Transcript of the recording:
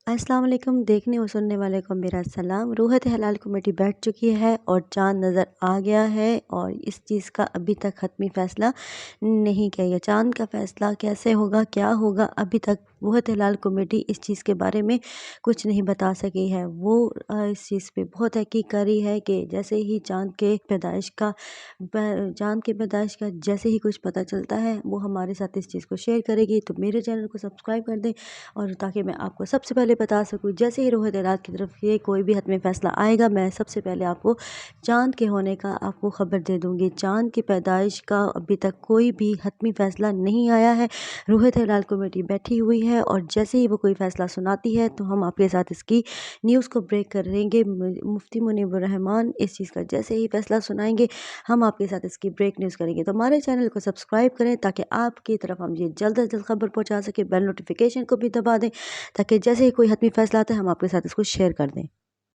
अस्सलाम वालेकुम। देखने और सुनने वाले को मेरा सलाम। रूहत हलाल कमेटी बैठ चुकी है और चाँद नज़र आ गया है और इस चीज़ का अभी तक हतमी फ़ैसला नहीं किया गया। चाँद का फ़ैसला कैसे होगा, क्या होगा, अभी तक रूहत हलाल कमेटी इस चीज़ के बारे में कुछ नहीं बता सकी है। वो इस चीज़ पे बहुत तहकीक कर रही है कि जैसे ही चाँद के पैदाइश का जैसे ही कुछ पता चलता है वो हमारे साथ इस चीज़ को शेयर करेगी। तो मेरे चैनल को सब्सक्राइब कर दें और ताकि मैं आपको सबसे पहले बता सकूँ। जैसे ही रूहत हलाल की तरफ से कोई भी हतमी फ़ैसला आएगा, मैं सबसे पहले आपको चाँद के होने का आपको ख़बर दे दूँगी। चाँद की पैदाइश का अभी तक कोई भी हतमी फ़ैसला नहीं आया है। रूहत हलाल कमेटी बैठी हुई है और जैसे ही वो कोई फ़ैसला सुनाती है तो हम आपके साथ इसकी न्यूज़ को ब्रेक करेंगे। मुफ्ती मुनीबुर रहमान इस चीज़ का जैसे ही फ़ैसला सुनाएंगे हम आपके साथ इसकी ब्रेक न्यूज़ करेंगे। तो हमारे चैनल को सब्सक्राइब करें ताकि आपकी तरफ हम ये जल्द से जल्द खबर पहुँचा सकें। बेल नोटिफिकेशन को भी दबा दें ताकि जैसे ही कोई हतमी फ़ैसला आता है हम आपके साथ इसको शेयर कर दें।